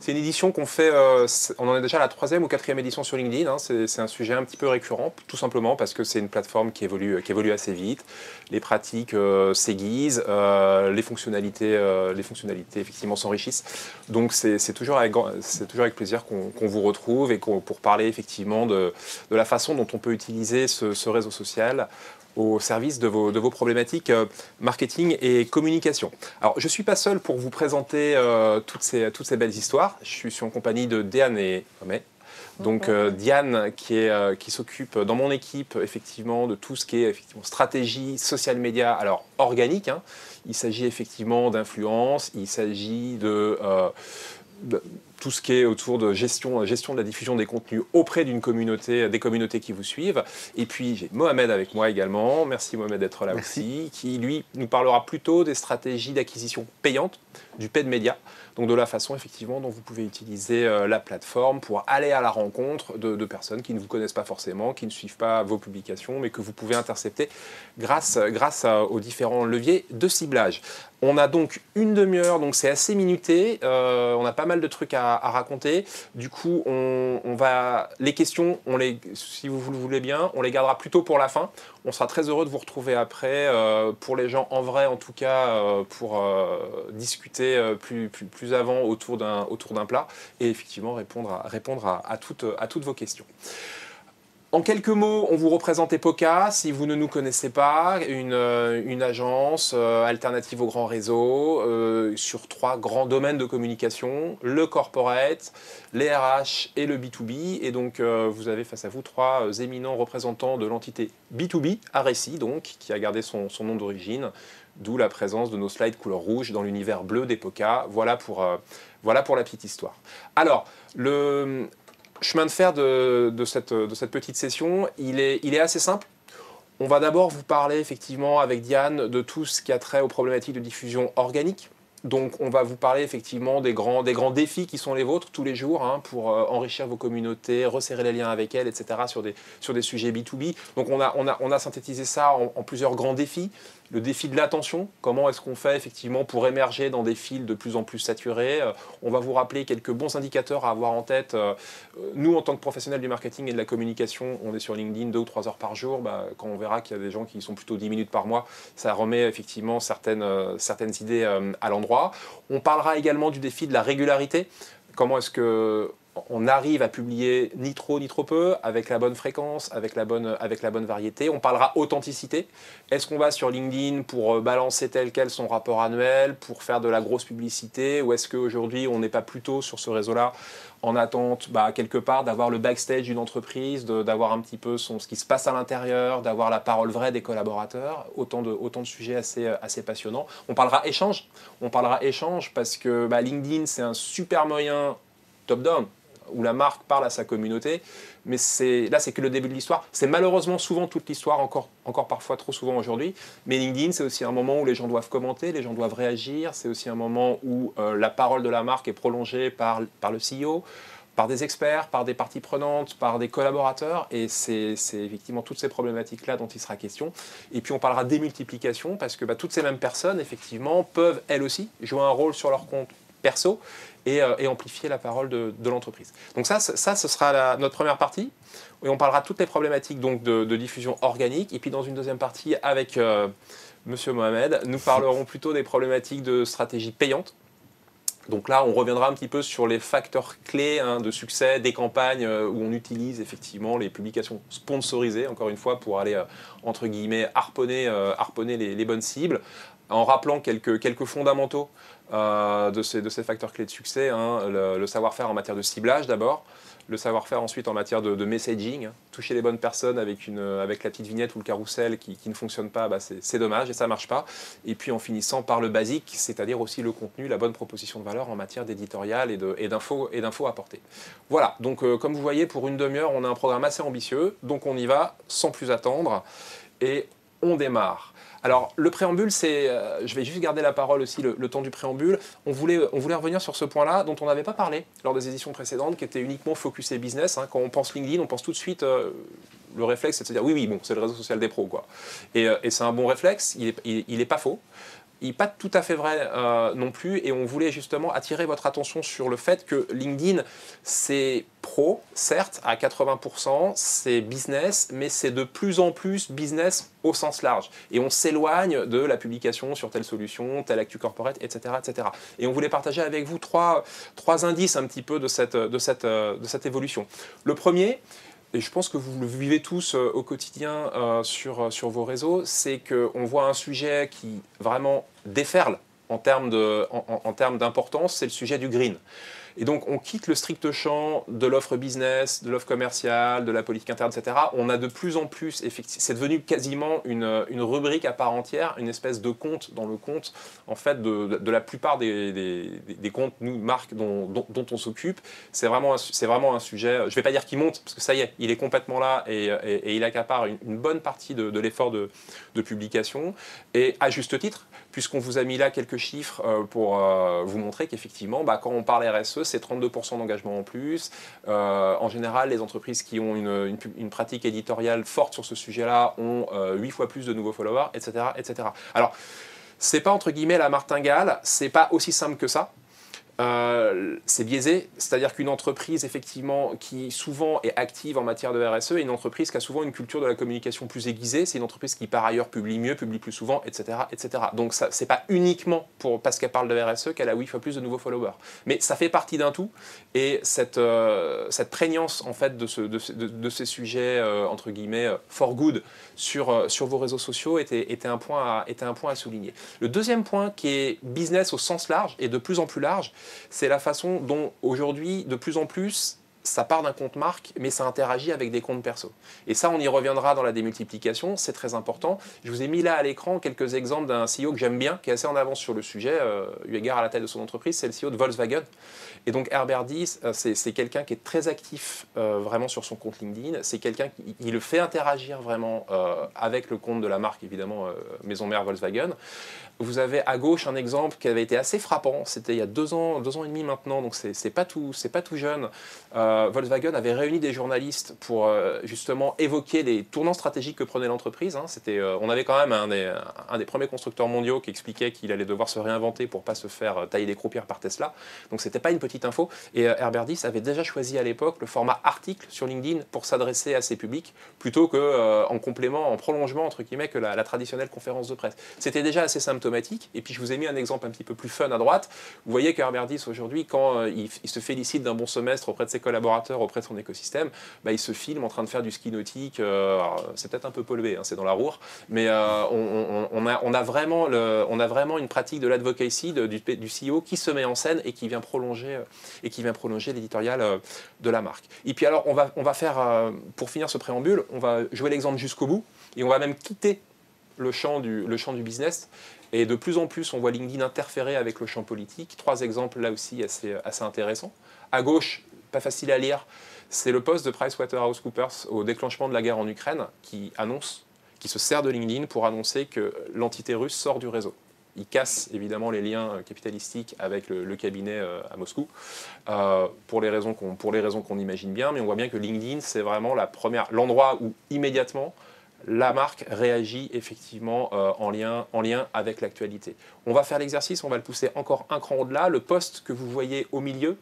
C'est une édition qu'on fait, on en est déjà à la 3e ou 4e édition sur LinkedIn. Hein. C'est un sujet un petit peu récurrent, tout simplement parce que c'est une plateforme qui évolue assez vite. Les pratiques s'aiguisent, les fonctionnalités effectivement s'enrichissent. Donc c'est toujours avec plaisir qu'on vous retrouve et pour parler effectivement de la façon dont on peut utiliser ce réseau social au service de vos problématiques marketing et communication. Alors, je ne suis pas seul pour vous présenter toutes ces belles histoires. Je suis en compagnie de Diane et Mohamed. Donc, Diane qui s'occupe dans mon équipe effectivement de tout ce qui est effectivement stratégie, social media, alors organique. Hein. Il s'agit effectivement d'influence, il s'agit de tout ce qui est autour de gestion de la diffusion des contenus auprès des communautés qui vous suivent. Et puis j'ai Mohamed avec moi également, merci Mohamed d'être là aussi, qui lui nous parlera plutôt des stratégies d'acquisition payante, du paid media, donc de la façon effectivement dont vous pouvez utiliser la plateforme pour aller à la rencontre de personnes qui ne vous connaissent pas forcément, qui ne suivent pas vos publications, mais que vous pouvez intercepter grâce aux différents leviers de ciblage. On a donc une demi-heure, donc c'est assez minuté, on a pas mal de trucs à raconter. Du coup, les questions, si vous le voulez bien, on les gardera plutôt pour la fin. On sera très heureux de vous retrouver après, pour les gens en vrai en tout cas, pour discuter plus avant autour d'un plat et effectivement répondre à toutes vos questions. En quelques mots, on vous représente Epoca, si vous ne nous connaissez pas, une agence alternative au grand réseau sur 3 grands domaines de communication, le corporate, les RH et le B2B. Et donc, vous avez face à vous 3 éminents représentants de l'entité B2B, Aressi, donc, qui a gardé son nom d'origine, d'où la présence de nos slides couleur rouge dans l'univers bleu d'Epoca. Voilà pour la petite histoire. Alors, le chemin de fer de cette petite session, il est assez simple. On va d'abord vous parler effectivement avec Diane de tout ce qui a trait aux problématiques de diffusion organique. Donc on va vous parler effectivement des grands défis qui sont les vôtres tous les jours hein, pour enrichir vos communautés, resserrer les liens avec elles, etc. sur des sujets B2B. Donc on a synthétisé ça en plusieurs grands défis. Le défi de l'attention, comment est-ce qu'on fait effectivement pour émerger dans des fils de plus en plus saturés. On va vous rappeler quelques bons indicateurs à avoir en tête. Nous, en tant que professionnels du marketing et de la communication, on est sur LinkedIn 2 ou 3 heures par jour. Quand on verra qu'il y a des gens qui sont plutôt 10 minutes par mois, ça remet effectivement certaines idées à l'endroit. On parlera également du défi de la régularité. Comment est-ce qu'on arrive à publier ni trop ni trop peu, avec la bonne fréquence, avec la bonne variété. On parlera authenticité. Est-ce qu'on va sur LinkedIn pour balancer tel quel son rapport annuel, pour faire de la grosse publicité, ou est-ce qu'aujourd'hui on n'est pas plutôt sur ce réseau-là en attente quelque part d'avoir le backstage d'une entreprise, d'avoir un petit peu ce qui se passe à l'intérieur, d'avoir la parole vraie des collaborateurs, autant de sujets assez passionnants. On parlera échange parce que LinkedIn c'est un super moyen top-down, où la marque parle à sa communauté, mais là c'est que le début de l'histoire. C'est malheureusement souvent toute l'histoire, encore parfois trop souvent aujourd'hui, mais LinkedIn c'est aussi un moment où les gens doivent commenter, les gens doivent réagir, c'est aussi un moment où la parole de la marque est prolongée par le CEO, par des experts, par des parties prenantes, par des collaborateurs, et c'est effectivement toutes ces problématiques-là dont il sera question. Et puis on parlera démultiplication, parce que toutes ces mêmes personnes, effectivement, peuvent elles aussi jouer un rôle sur leur compte perso et amplifier la parole de l'entreprise. Donc ça ce sera notre première partie, et on parlera de toutes les problématiques donc, de diffusion organique, et puis dans une deuxième partie avec Monsieur Mohamed, nous parlerons plutôt des problématiques de stratégie payante. Donc là, on reviendra un petit peu sur les facteurs clés de succès des campagnes où on utilise effectivement les publications sponsorisées, encore une fois, pour aller, entre guillemets, harponner les bonnes cibles, en rappelant quelques fondamentaux de ces facteurs clés de succès, le savoir-faire en matière de ciblage d'abord, le savoir-faire ensuite en matière de messaging, toucher les bonnes personnes avec la petite vignette ou le carrousel qui ne fonctionne pas, c'est dommage et ça ne marche pas. Et puis en finissant par le basique, c'est-à-dire aussi le contenu, la bonne proposition de valeur en matière d'éditorial et d'infos apportées. Voilà, donc comme vous voyez, pour une demi-heure, on a un programme assez ambitieux, donc on y va sans plus attendre et on démarre. Alors, le préambule, je vais juste garder la parole aussi le temps du préambule. On voulait revenir sur ce point-là dont on n'avait pas parlé lors des éditions précédentes, qui était uniquement focusé business. Quand on pense LinkedIn, on pense tout de suite, le réflexe, c'est de se dire oui, bon, c'est le réseau social des pros, quoi. Et c'est un bon réflexe, il est pas faux. il n'est pas tout à fait vrai non plus, et on voulait justement attirer votre attention sur le fait que LinkedIn, c'est pro, certes, à 80%, c'est business, mais c'est de plus en plus business au sens large. Et on s'éloigne de la publication sur telle solution, telle actu corporate, etc., etc. Et on voulait partager avec vous trois indices un petit peu de cette évolution. Le premier, et je pense que vous le vivez tous au quotidien sur vos réseaux, c'est qu'on voit un sujet qui vraiment déferle en termes d'importance, c'est le sujet du green. Et donc, on quitte le strict champ de l'offre business, de l'offre commerciale, de la politique interne, etc. On a de plus en plus, c'est devenu quasiment une rubrique à part entière, une espèce de compte dans le compte, en fait, de la plupart des comptes, nous, marques, dont on s'occupe. C'est vraiment un sujet, je ne vais pas dire qu'il monte, parce que ça y est, il est complètement là et il accapare une bonne partie de l'effort de publication. Et à juste titre, puisqu'on vous a mis là quelques chiffres pour vous montrer qu'effectivement, quand on parle RSE, c'est 32% d'engagement en plus. En général, les entreprises qui ont une pratique éditoriale forte sur ce sujet-là ont 8 fois plus de nouveaux followers, etc., etc. Alors, c'est pas entre guillemets la martingale, c'est pas aussi simple que ça. C'est biaisé, c'est-à-dire qu'une entreprise effectivement qui souvent est active en matière de RSE est une entreprise qui a souvent une culture de la communication plus aiguisée, c'est une entreprise qui par ailleurs publie mieux, publie plus souvent, etc. etc. Donc ce n'est pas uniquement parce qu'elle parle de RSE qu'elle a 8 fois plus de nouveaux followers, mais ça fait partie d'un tout, et cette prégnance en fait de ces sujets entre guillemets for good sur vos réseaux sociaux était un point à souligner. Le deuxième point qui est business au sens large et de plus en plus large, c'est la façon dont aujourd'hui, de plus en plus, ça part d'un compte marque, mais ça interagit avec des comptes perso. Et ça, on y reviendra dans la démultiplication, c'est très important. Je vous ai mis là à l'écran quelques exemples d'un CEO que j'aime bien, qui est assez en avance sur le sujet, eu égard à la taille de son entreprise, c'est le CEO de Volkswagen. Et donc Herbert Diess, c'est quelqu'un qui est très actif vraiment sur son compte LinkedIn, c'est quelqu'un qui le fait interagir vraiment avec le compte de la marque, évidemment, maison mère Volkswagen. Vous avez à gauche un exemple qui avait été assez frappant, c'était il y a 2 ans et demi maintenant, donc c'est pas tout jeune. Volkswagen avait réuni des journalistes pour justement évoquer les tournants stratégiques que prenait l'entreprise. On avait quand même un des premiers constructeurs mondiaux qui expliquait qu'il allait devoir se réinventer pour ne pas se faire tailler des croupières par Tesla. Donc c'était pas une petite info. Et Herbert Diess avait déjà choisi à l'époque le format article sur LinkedIn pour s'adresser à ses publics, plutôt que en complément, en prolongement entre guillemets que la traditionnelle conférence de presse. C'était déjà assez symptomatique. Et puis je vous ai mis un exemple un petit peu plus fun à droite. Vous voyez que Herbert Diess aujourd'hui, quand il se félicite d'un bon semestre auprès de ses collaborateurs, auprès de son écosystème, il se filme en train de faire du ski nautique. C'est peut-être un peu pollué, c'est dans la Roure, mais on a vraiment une pratique de l'advocacy du CEO qui se met en scène et qui vient prolonger l'éditorial de la marque. Et puis alors, on va faire, pour finir ce préambule, on va jouer l'exemple jusqu'au bout, et on va même quitter le champ du business. Et de plus en plus, on voit LinkedIn interférer avec le champ politique. 3 exemples là aussi assez intéressants. À gauche, pas facile à lire, c'est le poste de PricewaterhouseCoopers au déclenchement de la guerre en Ukraine qui se sert de LinkedIn pour annoncer que l'entité russe sort du réseau. Il casse évidemment les liens capitalistiques avec le cabinet à Moscou, pour les raisons qu'on imagine bien, mais on voit bien que LinkedIn, c'est vraiment l'endroit où immédiatement la marque réagit effectivement en lien avec l'actualité. On va faire l'exercice, on va le pousser encore un cran au-delà. Le poste que vous voyez au milieu,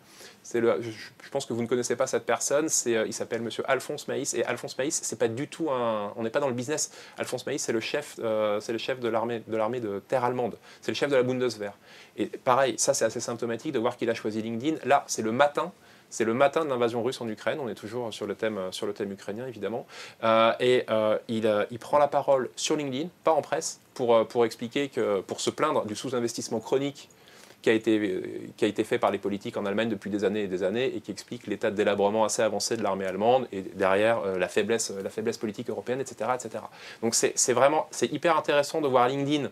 je pense que vous ne connaissez pas cette personne, il s'appelle Monsieur Alphonse Maïs. Et Alphonse Maïs, c'est pas du tout on n'est pas dans le business. Alphonse Maïs, c'est le chef de l'armée de terre allemande. C'est le chef de la Bundeswehr. Et pareil, ça c'est assez symptomatique de voir qu'il a choisi LinkedIn. Là, c'est le matin de l'invasion russe en Ukraine, on est toujours sur le thème ukrainien évidemment, il prend la parole sur LinkedIn, pas en presse, pour expliquer pour se plaindre du sous-investissement chronique qui a été fait par les politiques en Allemagne depuis des années et des années, et qui explique l'état de délabrement assez avancé de l'armée allemande, et derrière la faiblesse politique européenne, etc. etc. Donc c'est hyper intéressant de voir LinkedIn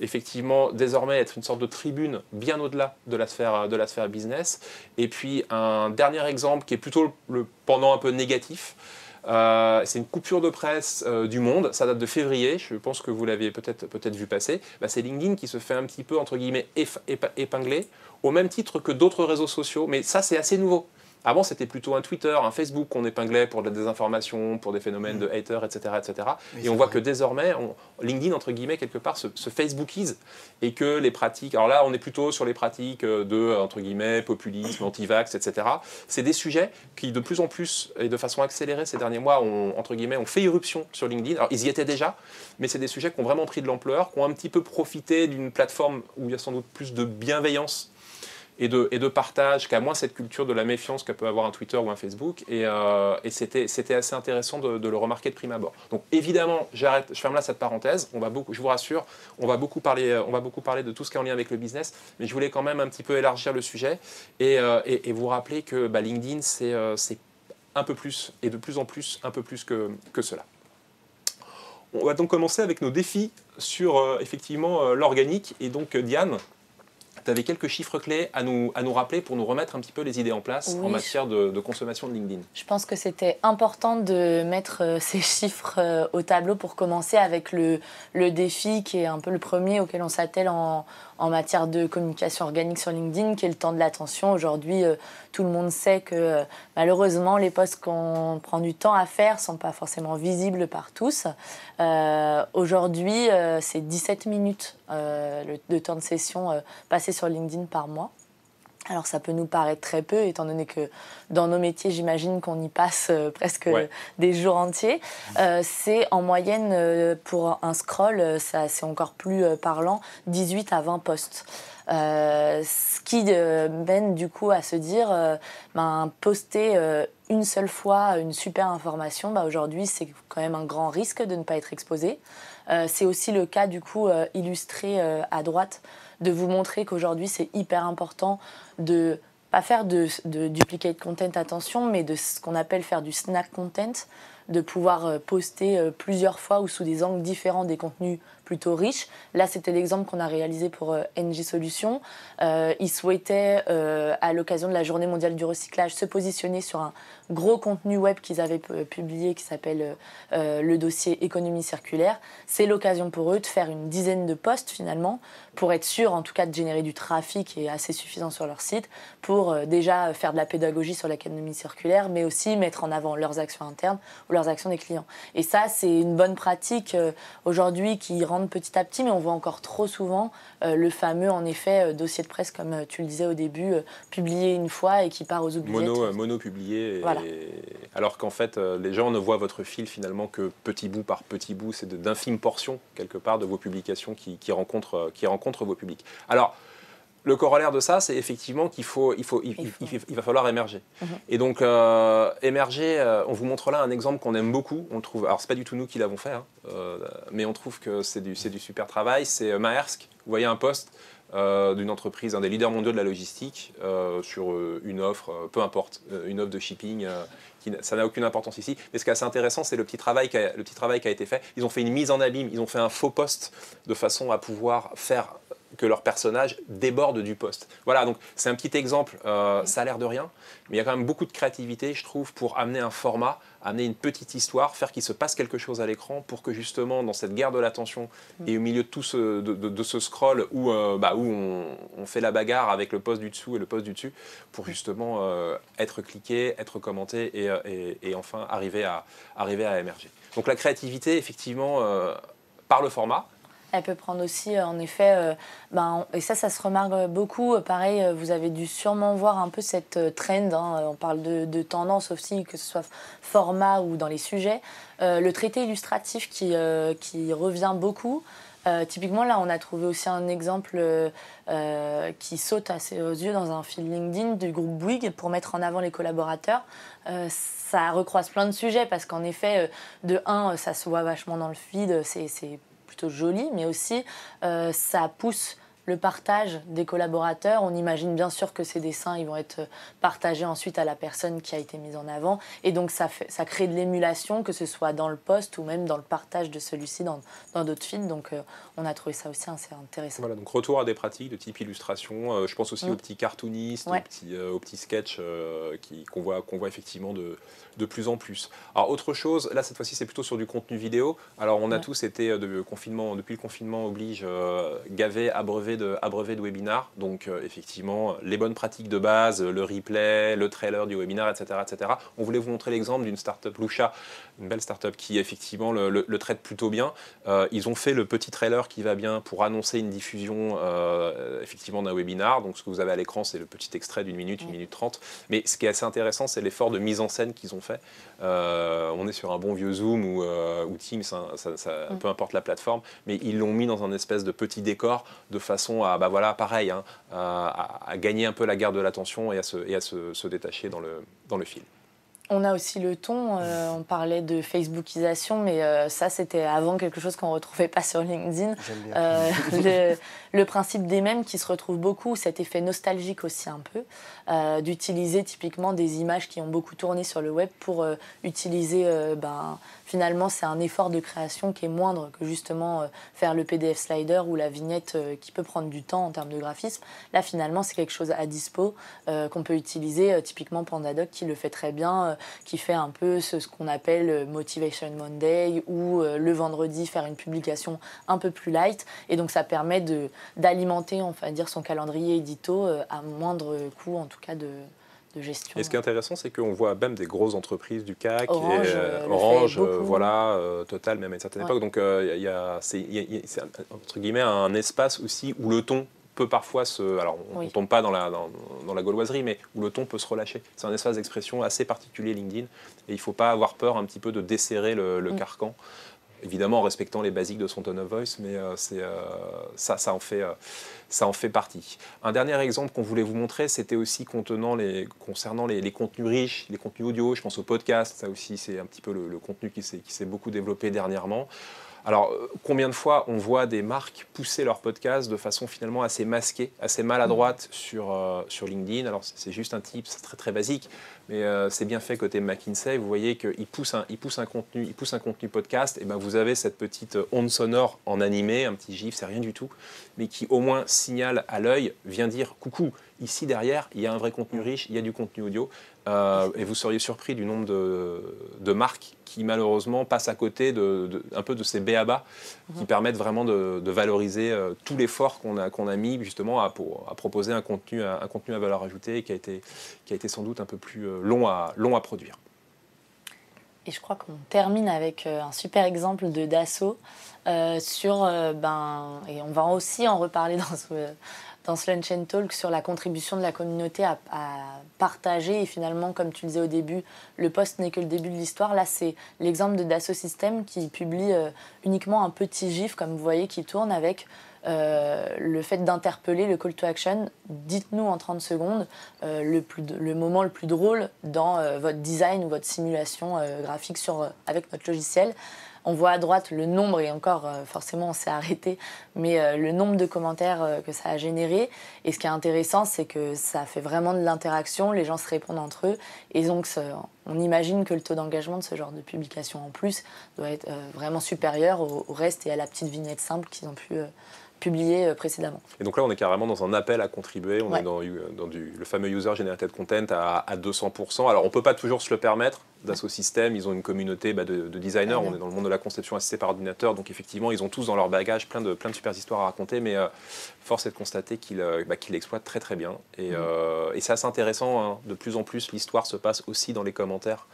effectivement désormais être une sorte de tribune bien au-delà de la sphère business. Et puis un dernier exemple qui est plutôt le pendant un peu négatif, c'est une coupure de presse du Monde, ça date de février, je pense que vous l'avez peut-être vu passer. C'est LinkedIn qui se fait un petit peu entre guillemets épingler, au même titre que d'autres réseaux sociaux, mais ça c'est assez nouveau. Avant, c'était plutôt un Twitter, un Facebook qu'on épinglait pour de la désinformation, pour des phénomènes de haters, etc. etc. Et on voit que désormais, LinkedIn, entre guillemets, quelque part, se Facebookise et que les pratiques... Alors là, on est plutôt sur les pratiques de, entre guillemets, populisme, anti-vax, etc. C'est des sujets qui, de plus en plus, et de façon accélérée ces derniers mois, entre guillemets, ont fait irruption sur LinkedIn. Alors, ils y étaient déjà, mais c'est des sujets qui ont vraiment pris de l'ampleur, qui ont un petit peu profité d'une plateforme où il y a sans doute plus de bienveillance et de partage, qui a moins cette culture de la méfiance que peut avoir un Twitter ou un Facebook. Et c'était assez intéressant de le remarquer de prime abord. Donc évidemment, je ferme là cette parenthèse. Je vous rassure, on va beaucoup parler de tout ce qui est en lien avec le business, mais je voulais quand même un petit peu élargir le sujet et vous rappeler que LinkedIn, c'est un peu plus, et de plus en plus, un peu plus que cela. On va donc commencer avec nos défis sur effectivement l'organique. Et donc Diane, tu avais quelques chiffres clés à nous rappeler pour nous remettre un petit peu les idées en place en matière de consommation de LinkedIn. Je pense que c'était important de mettre ces chiffres au tableau pour commencer avec le défi qui est un peu le premier auquel on s'attelle en matière de communication organique sur LinkedIn, qui est le temps de l'attention. Aujourd'hui, tout le monde sait que malheureusement, les posts qu'on prend du temps à faire ne sont pas forcément visibles par tous. Aujourd'hui, c'est 17 minutes de temps de session passé sur LinkedIn par mois. Alors ça peut nous paraître très peu, étant donné que dans nos métiers, j'imagine qu'on y passe presque des jours entiers. C'est en moyenne, pour un scroll, c'est encore plus parlant, 18 à 20 posts. Ce qui mène du coup à se dire, poster une seule fois une super information, aujourd'hui c'est quand même un grand risque de ne pas être exposé. C'est aussi le cas du coup illustré à droite, de vous montrer qu'aujourd'hui c'est hyper important de pas faire de duplicate content, attention, mais de ce qu'on appelle faire du snack content, de pouvoir poster plusieurs fois ou sous des angles différents des contenus plutôt riches. Là, c'était l'exemple qu'on a réalisé pour NJ Solutions. Ils souhaitaient, à l'occasion de la Journée mondiale du recyclage, se positionner sur un gros contenu web qu'ils avaient publié qui s'appelle le dossier économie circulaire. C'est l'occasion pour eux de faire une dizaine de posts finalement, pour être sûr en tout cas de générer du trafic et assez suffisant sur leur site, pour déjà faire de la pédagogie sur l'économie circulaire, mais aussi mettre en avant leurs actions internes ou leurs actions des clients. Et ça, c'est une bonne pratique aujourd'hui qui rentre petit à petit, mais on voit encore trop souvent le fameux, en effet, dossier de presse, comme tu le disais au début, publié une fois et qui part aux oubliettes. Mono publié. Voilà. Alors qu'en fait, les gens ne voient votre fil finalement que petit bout par petit bout. C'est d'infimes portions, quelque part, de vos publications qui rencontrent vos publics. Alors, le corollaire de ça, c'est effectivement qu'il va falloir émerger. Et donc, émerger, on vous montre là un exemple qu'on aime beaucoup. On le trouve, alors, c'est pas du tout nous qui l'avons fait, mais on trouve que c'est du super travail. C'est Maersk. Vous voyez un post d'une entreprise, un des leaders mondiaux de la logistique, sur une offre, peu importe, une offre de shipping. Ça n'a aucune importance ici. Mais ce qui est assez intéressant, c'est le petit travail qui a été fait. Ils ont fait une mise en abîme, ils ont fait un faux post de façon à pouvoir faire que leur personnage déborde du poste. Voilà, donc c'est un petit exemple, ça a l'air de rien, mais il y a quand même beaucoup de créativité, je trouve, pour amener un format, amener une petite histoire, faire qu'il se passe quelque chose à l'écran pour que justement, dans cette guerre de l'attention et au milieu de tout ce scroll où on fait la bagarre avec le post du dessous et le post du dessus, pour justement être cliqué, être commenté et enfin arriver à émerger. Donc la créativité, effectivement, par le format. Elle peut prendre aussi, en effet, et ça se remarque beaucoup. Pareil, vous avez dû sûrement voir un peu cette trend. On parle de tendance aussi, que ce soit format ou dans les sujets. Le traité illustratif qui revient beaucoup. Typiquement, là, on a trouvé aussi un exemple qui saute à ses yeux dans un fil LinkedIn du groupe Bouygues pour mettre en avant les collaborateurs. Ça recroise plein de sujets parce qu'en effet, de un, ça se voit vachement dans le feed, c'est plutôt joli, mais aussi ça pousse le partage des collaborateurs. On imagine bien sûr que ces dessins ils vont être partagés ensuite à la personne qui a été mise en avant. Et donc ça crée de l'émulation, que ce soit dans le post ou même dans le partage de celui-ci dans d'autres feeds. Donc on a trouvé ça aussi assez intéressant. Voilà, donc retour à des pratiques de type illustration. Je pense aussi aux petits cartoonistes, aux petits sketchs qu'on voit effectivement de plus en plus. Alors autre chose, là cette fois-ci c'est plutôt sur du contenu vidéo. Alors on a tous été depuis le confinement oblige, gavés, abreuvés abreuvé de webinars. Donc effectivement, les bonnes pratiques de base, le replay, le trailer du webinar, etc., etc. On voulait vous montrer l'exemple d'une startup Lusha, une belle startup qui effectivement le traite plutôt bien. Ils ont fait le petit trailer qui va bien pour annoncer une diffusion effectivement d'un webinar. Donc ce que vous avez à l'écran, c'est le petit extrait d'une minute, 1 minute 30. Mais ce qui est assez intéressant, c'est l'effort de mise en scène qu'ils ont fait. On est sur un bon vieux Zoom ou Teams, peu importe la plateforme, mais ils l'ont mis dans un espèce de petit décor de façon à, pareil, à gagner un peu la garde de l'attention et à se détacher dans le fil. On a aussi le ton, on parlait de Facebookisation, mais ça c'était avant quelque chose qu'on ne retrouvait pas sur LinkedIn. Le principe des mèmes qui se retrouve beaucoup, cet effet nostalgique aussi un peu, d'utiliser typiquement des images qui ont beaucoup tourné sur le web pour utiliser, finalement c'est un effort de création qui est moindre que justement faire le PDF slider ou la vignette qui peut prendre du temps en termes de graphisme. Là finalement c'est quelque chose à dispo qu'on peut utiliser, typiquement Pandadoc qui le fait très bien, qui fait un peu ce qu'on appelle Motivation Monday ou le vendredi faire une publication un peu plus light. Et donc ça permet d'alimenter, on va dire, son calendrier édito à moindre coût en tout cas de gestion. Et ce qui est intéressant, c'est qu'on voit même des grosses entreprises du CAC, Orange, Total même à une certaine époque. Donc c'est entre guillemets un espace aussi où le ton peut parfois alors on ne tombe pas dans la gauloiserie, mais où le ton peut se relâcher. C'est un espace d'expression assez particulier LinkedIn, et il ne faut pas avoir peur un petit peu de desserrer le carcan, évidemment en respectant les basiques de son tone of voice, mais ça en fait partie. Un dernier exemple qu'on voulait vous montrer, c'était aussi concernant les contenus riches, les contenus audio, je pense au podcast, ça aussi c'est un petit peu le contenu qui s'est beaucoup développé dernièrement. Alors, combien de fois on voit des marques pousser leur podcast de façon finalement assez masquée, assez maladroite sur LinkedIn. Alors, c'est juste un tip, c'est très très basique, mais c'est bien fait côté McKinsey. Vous voyez qu'ils poussent un contenu podcast, et ben vous avez cette petite onde sonore en animé, un petit gif, c'est rien du tout, mais qui au moins signale à l'œil, vient dire coucou. Ici derrière, il y a un vrai contenu riche, il y a du contenu audio. Et vous seriez surpris du nombre de marques qui malheureusement passent à côté un peu de ces b.a.-ba qui permettent vraiment de valoriser tout l'effort qu'on a mis justement à proposer un contenu à valeur ajoutée et qui a été sans doute un peu plus long à produire. Et je crois qu'on termine avec un super exemple de Dassault et on va aussi en reparler dans ce Lunch and Talk sur la contribution de la communauté à partager. Et finalement, comme tu le disais au début, le post n'est que le début de l'histoire. Là, c'est l'exemple de Dassault Systèmes qui publie uniquement un petit gif, comme vous voyez, qui tourne avec le fait d'interpeller le call to action. Dites-nous en 30 secondes le moment le plus drôle dans votre design ou votre simulation graphique avec notre logiciel. On voit à droite le nombre, et encore forcément on s'est arrêté, mais le nombre de commentaires que ça a généré. Et ce qui est intéressant, c'est que ça fait vraiment de l'interaction, les gens se répondent entre eux, et donc on imagine que le taux d'engagement de ce genre de publication en plus doit être vraiment supérieur au reste et à la petite vignette simple qu'ils ont pu publié précédemment. Et donc là, on est carrément dans un appel à contribuer. On est dans le fameux User Generated Content à 200%. Alors, on ne peut pas toujours se le permettre. Dassault Systèmes, ils ont une communauté de designers. On est dans le monde de la conception assistée par ordinateur. Donc, effectivement, ils ont tous dans leur bagage plein de super histoires à raconter. Mais force est de constater qu'ils l'exploitent très, très bien. Et c'est assez intéressant. Hein. De plus en plus, l'histoire se passe aussi dans les commentaires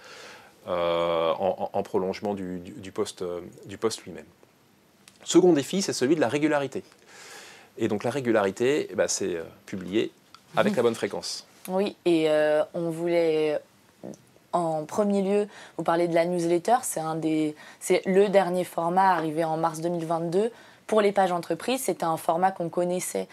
en prolongement du post lui-même. Second défi, c'est celui de la régularité. Et donc la régularité, c'est publier avec la bonne fréquence. Oui, et on voulait en premier lieu vous parler de la newsletter. C'est le dernier format arrivé en mars 2022. Pour les pages entreprises, c'était un format qu'on connaissait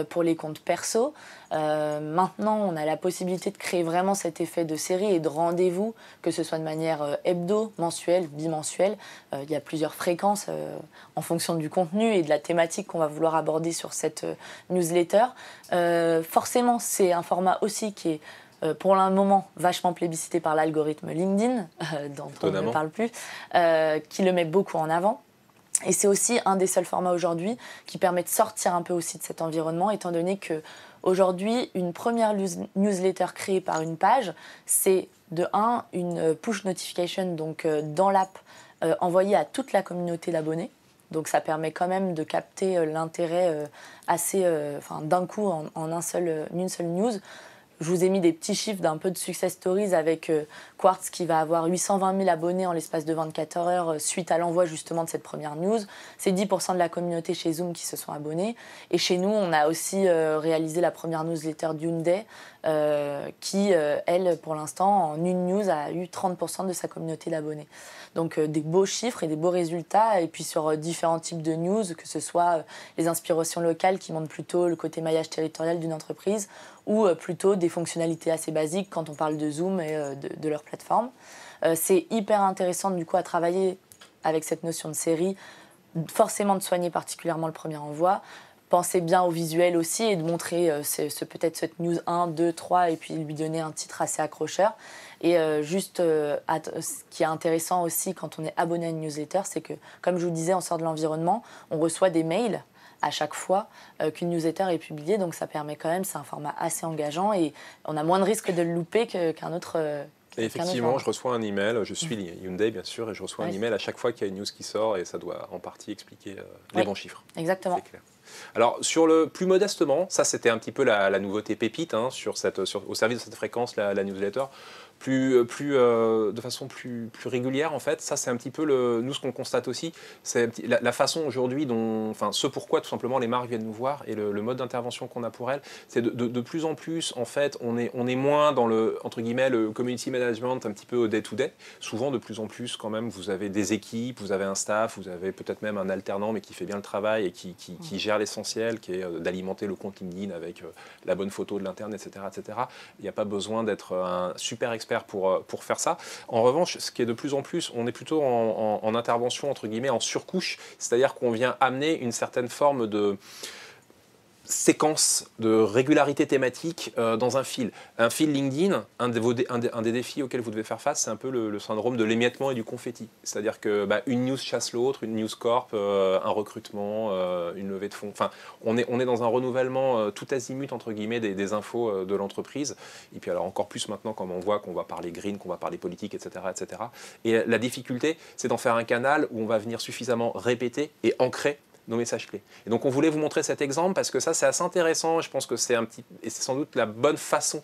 pour les comptes perso. Maintenant, on a la possibilité de créer vraiment cet effet de série et de rendez-vous, que ce soit de manière hebdo, mensuelle, bimensuelle. Il y a plusieurs fréquences en fonction du contenu et de la thématique qu'on va vouloir aborder sur cette newsletter. Forcément, c'est un format aussi qui est pour le moment vachement plébiscité par l'algorithme LinkedIn, dont on ne parle plus, qui le met beaucoup en avant. Et c'est aussi un des seuls formats aujourd'hui qui permet de sortir un peu aussi de cet environnement, étant donné qu'aujourd'hui, une première newsletter créée par une page, c'est de 1, une push notification, donc dans l'app, envoyée à toute la communauté d'abonnés. Donc ça permet quand même de capter l'intérêt assez, d'un coup en une seule news. Je vous ai mis des petits chiffres d'un peu de success stories avec Quartz qui va avoir 820 000 abonnés en l'espace de 24 heures suite à l'envoi justement de cette première news. C'est 10% de la communauté chez Zoom qui se sont abonnés. Et chez nous, on a aussi réalisé la première newsletter Hyundai qui, elle, pour l'instant, en une news, a eu 30% de sa communauté d'abonnés. Donc des beaux chiffres et des beaux résultats. Et puis sur différents types de news, que ce soit les inspirations locales qui montrent plutôt le côté maillage territorial d'une entreprise ou plutôt des fonctionnalités assez basiques quand on parle de Zoom et de leur plateforme. C'est hyper intéressant du coup à travailler avec cette notion de série, forcément de soigner particulièrement le premier envoi. Pensez bien au visuel aussi et de montrer peut-être cette news 1, 2, 3 et puis lui donner un titre assez accrocheur. Et ce qui est intéressant aussi quand on est abonné à une newsletter, c'est que, comme je vous disais, on sort de l'environnement, on reçoit des mails à chaque fois qu'une newsletter est publiée. Donc ça permet quand même, c'est un format assez engageant et on a moins de risques de le louper qu'un autre. Et effectivement, je reçois un email, je suis Hyundai bien sûr, et je reçois un email à chaque fois qu'il y a une news qui sort et ça doit en partie expliquer les bons chiffres. Exactement. C'est clair. Alors, plus modestement, ça c'était un petit peu la nouveauté pépite au service de cette fréquence, la newsletter. De façon plus régulière en fait, ça c'est un petit peu nous ce qu'on constate aussi, c'est la façon aujourd'hui ce pourquoi tout simplement les marques viennent nous voir et le mode d'intervention qu'on a pour elles, c'est de plus en plus en fait, on est moins dans entre guillemets le community management un petit peu au day to day. Souvent de plus en plus quand même vous avez des équipes, vous avez un staff, vous avez peut-être même un alternant mais qui fait bien le travail et qui gère l'essentiel, qui est d'alimenter le compte LinkedIn avec la bonne photo de l'interne, etc., etc. Il n'y a pas besoin d'être un super expert pour faire ça. En revanche, ce qui est de plus en plus, on est plutôt en intervention, entre guillemets, en surcouche, c'est-à-dire qu'on vient amener une certaine forme de séquence de régularité thématique dans un fil. Un fil LinkedIn, un des défis auxquels vous devez faire face, c'est un peu le syndrome de l'émiettement et du confetti. C'est-à-dire que une news chasse l'autre, une news corp, un recrutement, une levée de fonds. Enfin, on est dans un renouvellement tout azimut, entre guillemets, des infos de l'entreprise. Et puis alors encore plus maintenant, comme on voit qu'on va parler green, qu'on va parler politique, etc., etc. Et la difficulté, c'est d'en faire un canal où on va venir suffisamment répéter et ancrer nos messages clés. Et donc on voulait vous montrer cet exemple parce que ça c'est assez intéressant. Je pense que c'est sans doute la bonne façon,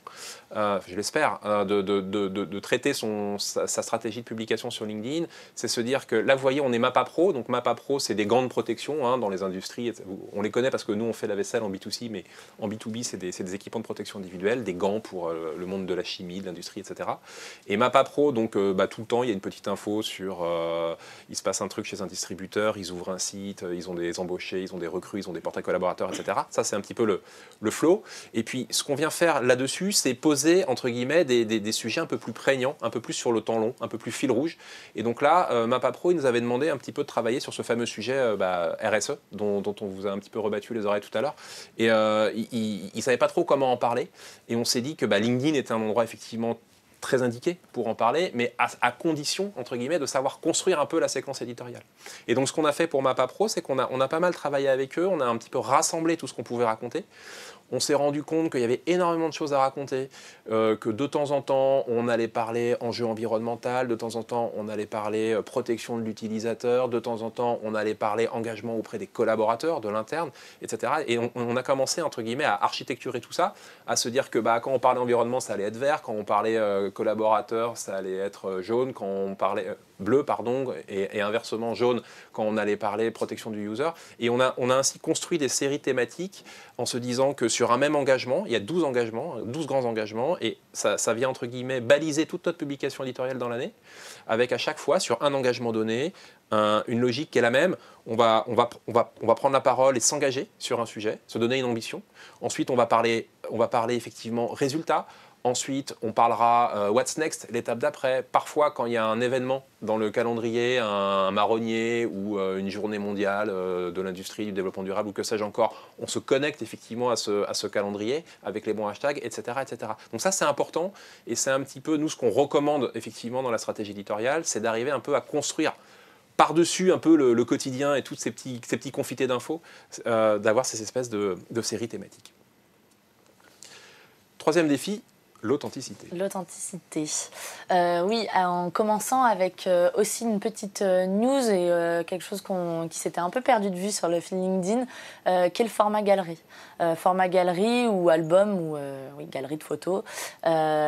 je l'espère, de traiter sa stratégie de publication sur LinkedIn. C'est se dire que là vous voyez on est Mappa Pro. Donc Mappa Pro c'est des gants de protection dans les industries. On les connaît parce que nous on fait la vaisselle en B2C, mais en B2B c'est des équipements de protection individuelle, des gants pour le monde de la chimie, de l'industrie, etc. Et Mappa Pro donc tout le temps il y a une petite info sur il se passe un truc chez un distributeur, ils ouvrent un site, ils ont des embauchés, ils ont des recrues, ils ont des portraits collaborateurs, etc. Ça, c'est un petit peu le flow. Et puis, ce qu'on vient faire là-dessus, c'est poser, entre guillemets, des sujets un peu plus prégnants, un peu plus sur le temps long, un peu plus fil rouge. Et donc là, Mappa Pro, il nous avait demandé un petit peu de travailler sur ce fameux sujet RSE, dont on vous a un petit peu rebattu les oreilles tout à l'heure. Et il ne savait pas trop comment en parler. Et on s'est dit que LinkedIn était un endroit, effectivement, très indiqué pour en parler, mais à condition, entre guillemets, de savoir construire un peu la séquence éditoriale. Et donc, ce qu'on a fait pour Mappa Pro, c'est qu'on a pas mal travaillé avec eux, on a un petit peu rassemblé tout ce qu'on pouvait raconter. On s'est rendu compte qu'il y avait énormément de choses à raconter, que de temps en temps, on allait parler enjeu environnemental, de temps en temps, on allait parler protection de l'utilisateur, de temps en temps, on allait parler engagement auprès des collaborateurs, de l'interne, etc. Et on a commencé, entre guillemets, à architecturer tout ça, à se dire que quand on parlait environnement, ça allait être vert, quand on parlait collaborateur, ça allait être jaune, quand on parlait bleu, pardon, et inversement jaune quand on allait parler protection du user. Et on a ainsi construit des séries thématiques en se disant que sur un même engagement, il y a 12 engagements, 12 grands engagements, et ça vient, entre guillemets, baliser toute notre publication éditoriale dans l'année, avec à chaque fois, sur un engagement donné, une logique qui est la même. On va prendre la parole et s'engager sur un sujet, se donner une ambition. Ensuite, on va parler effectivement résultats. Ensuite, on parlera what's next, l'étape d'après. Parfois, quand il y a un événement dans le calendrier, un marronnier ou une journée mondiale de l'industrie, du développement durable ou que sais-je encore, on se connecte effectivement à ce calendrier avec les bons hashtags, etc., etc. Donc ça, c'est important et c'est un petit peu, nous, ce qu'on recommande effectivement dans la stratégie éditoriale, c'est d'arriver un peu à construire par-dessus un peu le quotidien et tous ces petits confités d'infos, d'avoir ces espèces de séries thématiques. Troisième défi, L'authenticité. L'authenticité. Oui, en commençant avec aussi une petite news et quelque chose qui s'était un peu perdu de vue sur le fil LinkedIn, qui est le format galerie. Format galerie ou album ou oui, galerie de photos.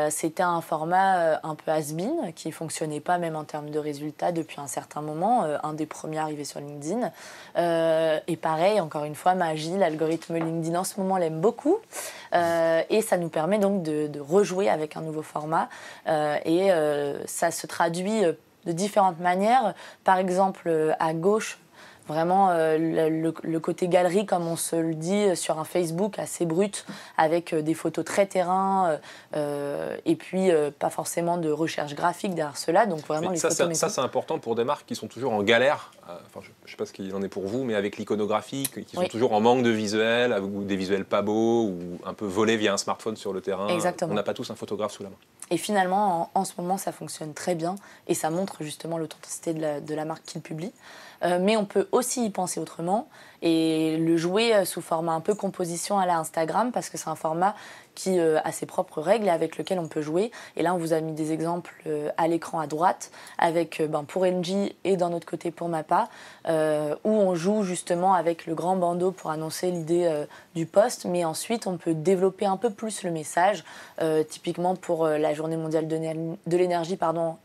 C'était un format un peu has-been qui ne fonctionnait pas même en termes de résultats depuis un certain moment, un des premiers arrivés sur LinkedIn. Et pareil, encore une fois, magie, l'algorithme LinkedIn en ce moment l'aime beaucoup. Et ça nous permet donc de rejouer avec un nouveau format. Ça se traduit de différentes manières. Par exemple, à gauche, vraiment le côté galerie, comme on se le dit, sur un Facebook assez brut, avec des photos très terrain, et puis pas forcément de recherche graphique derrière cela. Donc vraiment mais les ça, photos ça, c'est important pour des marques qui sont toujours en galère. Enfin, je ne sais pas ce qu'il en est pour vous, mais avec l'iconographie, qui sont toujours en manque de visuels, ou des visuels pas beaux, ou un peu volés via un smartphone sur le terrain. Exactement. On n'a pas tous un photographe sous la main. Et finalement, en ce moment, ça fonctionne très bien et ça montre justement l'authenticité de la marque qui le publie. Mais on peut aussi y penser autrement et le jouer sous format un peu composition à la Instagram parce que c'est un format qui a ses propres règles et avec lequel on peut jouer. Et là, on vous a mis des exemples à l'écran à droite avec pour NJ et d'un autre côté pour Mappa où on joue justement avec le grand bandeau pour annoncer l'idée du post. Mais ensuite, on peut développer un peu plus le message, typiquement pour la Journée mondiale de l'énergie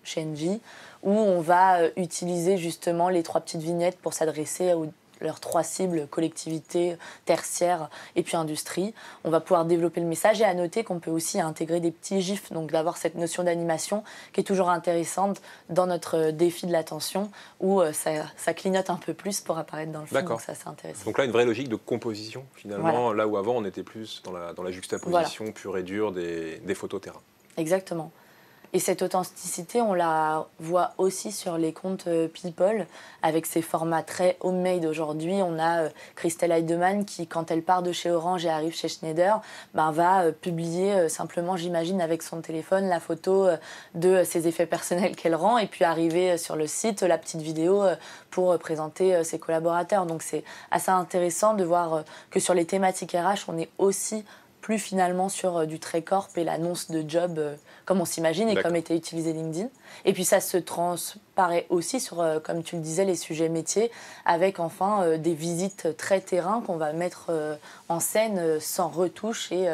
chez NJ, où on va utiliser justement les 3 petites vignettes pour s'adresser à leurs 3 cibles, collectivité, tertiaire et puis industrie. On va pouvoir développer le message et à noter qu'on peut aussi intégrer des petits gifs, donc d'avoir cette notion d'animation qui est toujours intéressante dans notre défi de l'attention où ça clignote un peu plus pour apparaître dans le film, donc ça c'est intéressant. Donc là, une vraie logique de composition finalement, là où avant on était plus dans la juxtaposition pure et dure des photos terrain. Exactement. Et cette authenticité, on la voit aussi sur les comptes People, avec ces formats très homemade aujourd'hui. On a Christelle Heidemann qui, quand elle part de chez Orange et arrive chez Schneider, va publier simplement, j'imagine, avec son téléphone, la photo de ses effets personnels qu'elle rend, et puis arriver sur le site, la petite vidéo pour présenter ses collaborateurs. Donc c'est assez intéressant de voir que sur les thématiques RH, on est aussi plus finalement sur du trait corp et l'annonce de job comme on s'imagine et comme était utilisé LinkedIn. Et puis ça se transparaît aussi sur, comme tu le disais, les sujets métiers, avec enfin des visites très terrain qu'on va mettre en scène sans retouche et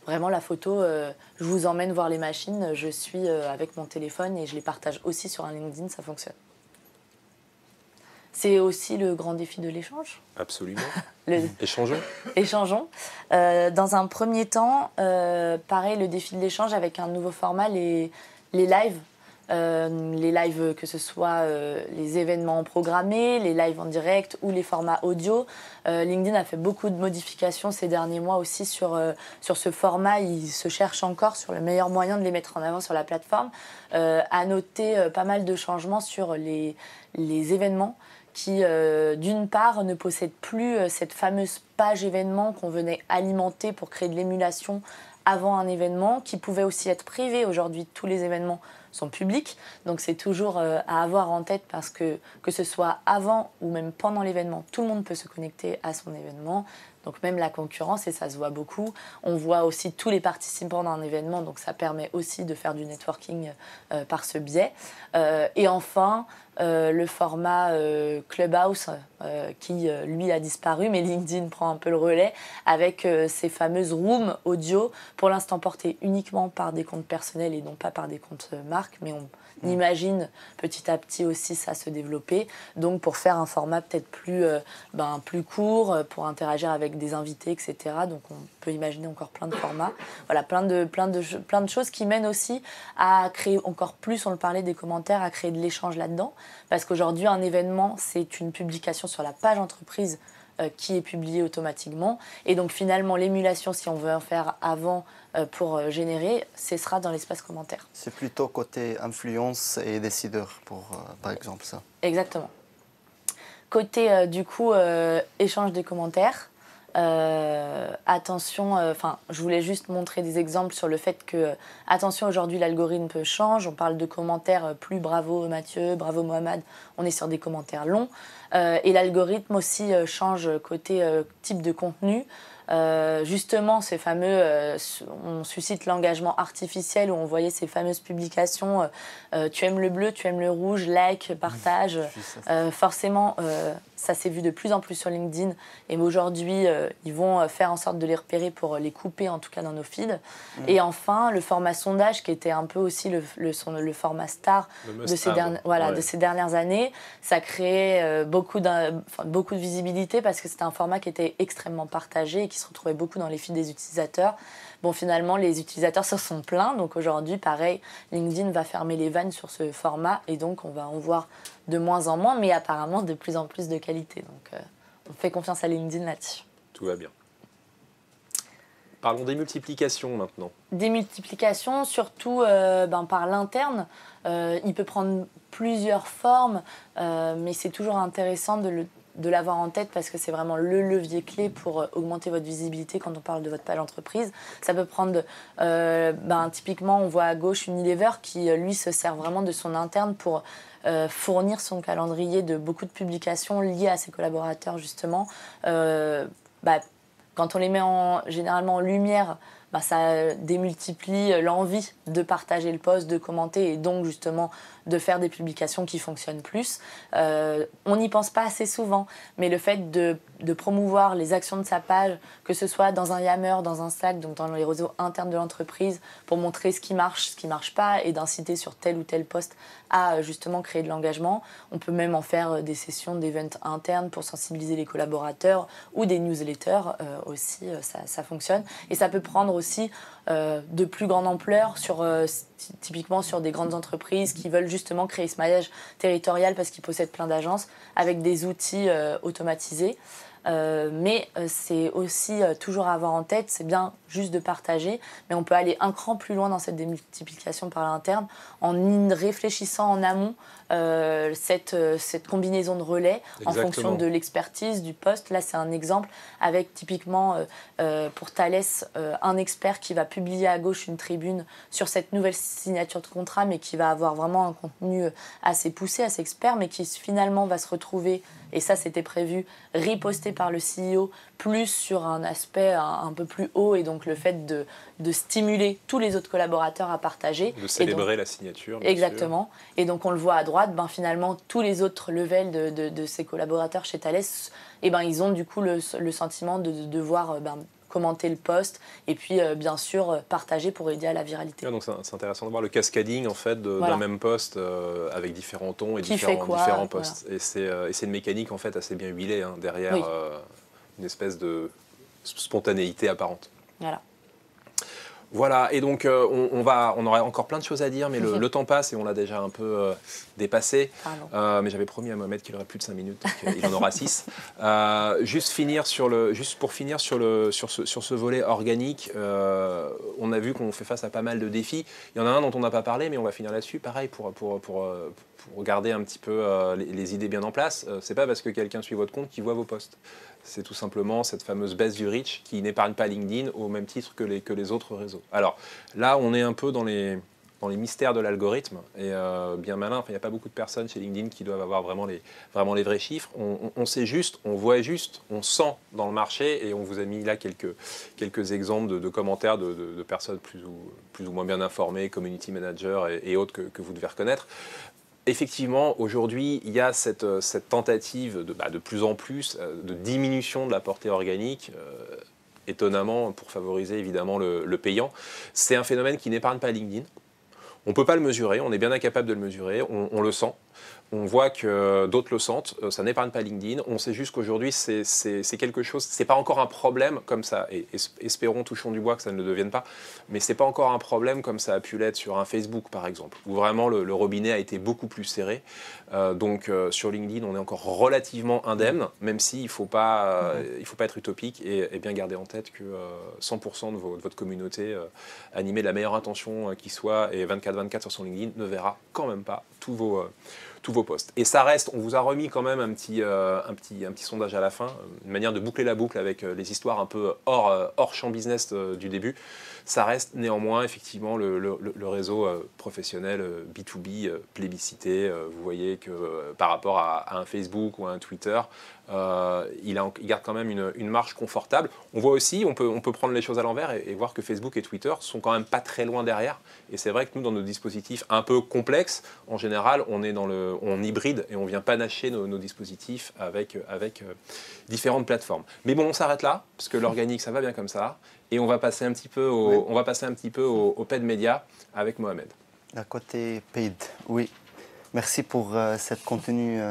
vraiment la photo, je vous emmène voir les machines, je suis avec mon téléphone et je les partage aussi sur un LinkedIn, ça fonctionne. C'est aussi le grand défi de l'échange. Absolument. Échangeons. Échangeons. Dans un premier temps, pareil, le défi de l'échange avec un nouveau format, les lives. Les lives, que ce soit les événements programmés, les lives en direct ou les formats audio. LinkedIn a fait beaucoup de modifications ces derniers mois aussi sur ce format. Il se cherche encore sur le meilleur moyen de les mettre en avant sur la plateforme. À noter pas mal de changements sur les événements qui, d'une part, ne possèdent plus cette fameuse page événement qu'on venait alimenter pour créer de l'émulation avant un événement, qui pouvait aussi être privé. Aujourd'hui, tous les événements sont publics, donc c'est toujours à avoir en tête parce que ce soit avant ou même pendant l'événement, tout le monde peut se connecter à son événement. Donc même la concurrence, et ça se voit beaucoup. On voit aussi tous les participants d'un événement, donc ça permet aussi de faire du networking par ce biais. Et enfin, le format Clubhouse qui, lui, a disparu, mais LinkedIn prend un peu le relais avec ces fameuses rooms audio, pour l'instant portées uniquement par des comptes personnels et non pas par des comptes marques, mais on imagine petit à petit aussi ça se développer. Donc pour faire un format peut-être plus court, pour interagir avec des invités, etc. Donc on peut imaginer encore plein de formats. Voilà, plein de choses qui mènent aussi à créer encore plus, on le parlait des commentaires, à créer de l'échange là-dedans. Parce qu'aujourd'hui, un événement, c'est une publication sur la page entreprise qui est publiée automatiquement. Et donc finalement, l'émulation, si on veut en faire avant pour générer, ce sera dans l'espace commentaire. C'est plutôt côté influence et décideur, par exemple, ça. Exactement. Côté, du coup, échange des commentaires, Attention, je voulais juste montrer des exemples sur le fait que, attention, aujourd'hui l'algorithme change. On parle de commentaires plus bravo Mathieu, bravo Mohamed. On est sur des commentaires longs. Et l'algorithme aussi change côté type de contenu. Justement, ces fameux, on suscite l'engagement artificiel où on voyait ces fameuses publications tu aimes le bleu, tu aimes le rouge, like, partage. Forcément, ça s'est vu de plus en plus sur LinkedIn. Et aujourd'hui, ils vont faire en sorte de les repérer pour les couper, en tout cas dans nos feeds. Et enfin, le format sondage, qui était un peu aussi le format star de ces dernières années, ça créait beaucoup de visibilité parce que c'était un format qui était extrêmement partagé et qui se retrouvait beaucoup dans les feeds des utilisateurs. Bon, finalement, les utilisateurs se sont plaints. Donc aujourd'hui, pareil, LinkedIn va fermer les vannes sur ce format et donc on va en voir de moins en moins, mais apparemment de plus en plus de qualité. Donc on fait confiance à LinkedIn là-dessus. Tout va bien. Parlons des multiplications maintenant. Des multiplications, surtout par l'interne. Il peut prendre plusieurs formes, mais c'est toujours intéressant de l'avoir en tête parce que c'est vraiment le levier clé pour augmenter votre visibilité quand on parle de votre page entreprise. Ça peut prendre, typiquement, on voit à gauche Unilever qui, lui, se sert vraiment de son interne pour fournir son calendrier de beaucoup de publications liées à ses collaborateurs, justement. Quand on les met généralement en lumière, ça démultiplie l'envie de partager le post, de commenter et donc justement de faire des publications qui fonctionnent plus. On n'y pense pas assez souvent, mais le fait de promouvoir les actions de sa page, que ce soit dans un Yammer, dans un Slack, donc dans les réseaux internes de l'entreprise, pour montrer ce qui marche pas et d'inciter sur tel ou tel post à justement créer de l'engagement. On peut même en faire des sessions d'events internes pour sensibiliser les collaborateurs ou des newsletters aussi, ça fonctionne. Et ça peut prendre aussi de plus grande ampleur typiquement sur des grandes entreprises qui veulent justement créer ce maillage territorial parce qu'ils possèdent plein d'agences avec des outils automatisés. Mais c'est aussi toujours à avoir en tête, c'est bien juste de partager, mais on peut aller un cran plus loin dans cette démultiplication par l'interne en réfléchissant en amont cette combinaison de relais. Exactement. En fonction de l'expertise du poste. Là, c'est un exemple avec typiquement pour Thales, un expert qui va publier à gauche une tribune sur cette nouvelle signature de contrat, mais qui va avoir vraiment un contenu assez poussé, assez expert, mais qui finalement va se retrouver, et ça c'était prévu, riposté par le CEO, plus sur un aspect un peu plus haut, et donc le fait de stimuler tous les autres collaborateurs à partager. De célébrer la signature. Exactement. Et donc on le voit à droite, finalement tous les autres levels de ces collaborateurs chez Thales, ils ont du coup le sentiment de devoir commenter le post et puis bien sûr partager pour aider à la viralité. Donc c'est intéressant de voir le cascading en fait d'un même post avec différents tons et différents posts. Voilà. Et c'est une mécanique en fait assez bien huilée derrière une espèce de spontanéité apparente. Voilà, et donc on aurait encore plein de choses à dire, mais le temps passe et on l'a déjà un peu dépassé. Mais j'avais promis à Mohamed qu'il aurait plus de 5 minutes, donc il en aura 6. Juste pour finir sur ce volet organique, on a vu qu'on fait face à pas mal de défis. Il y en a un dont on n'a pas parlé, mais on va finir là-dessus. Pareil, pour garder un petit peu les idées bien en place, c'est pas parce que quelqu'un suit votre compte qu'il voit vos posts. C'est tout simplement cette fameuse baisse du reach qui n'épargne pas LinkedIn au même titre que les autres réseaux. Alors là, on est un peu dans les mystères de l'algorithme et bien malin. Il n'y a pas beaucoup de personnes chez LinkedIn qui doivent avoir vraiment les vrais chiffres. On sait juste, on voit juste, on sent dans le marché et on vous a mis là quelques exemples de commentaires de personnes plus ou moins bien informées, community managers et autres que vous devez reconnaître. Effectivement, aujourd'hui, il y a cette tentative de plus en plus de diminution de la portée organique, étonnamment pour favoriser évidemment le payant. C'est un phénomène qui n'épargne pas LinkedIn. On ne peut pas le mesurer, on est bien incapable de le mesurer, on le sent. On voit que d'autres le sentent, ça n'épargne pas LinkedIn. On sait juste qu'aujourd'hui, c'est quelque chose, c'est pas encore un problème comme ça, et espérons, touchons du bois que ça ne le devienne pas, mais c'est pas encore un problème comme ça a pu l'être sur un Facebook par exemple, où vraiment le robinet a été beaucoup plus serré. Donc sur LinkedIn, on est encore relativement indemne, même s'il ne faut pas être utopique et bien garder en tête que 100% de votre communauté animée de la meilleure intention qui soit et 24/24 sur son LinkedIn ne verra quand même pas tous tous vos posts. Et ça reste, on vous a remis quand même un petit sondage à la fin, une manière de boucler la boucle avec les histoires un peu hors champ business du début. Ça reste néanmoins effectivement le réseau professionnel B2B plébiscité. Vous voyez que par rapport à un Facebook ou à un Twitter, il garde quand même une marge confortable. On voit aussi, on peut prendre les choses à l'envers et voir que Facebook et Twitter sont quand même pas très loin derrière. Et c'est vrai que nous, dans nos dispositifs un peu complexes, en général, on hybride et on vient panacher nos dispositifs avec différentes plateformes. Mais bon, on s'arrête là, parce que l'organique, ça va bien comme ça. Et on va passer un petit peu au paid media avec Mohamed. La côté paid, oui. Merci pour ce contenu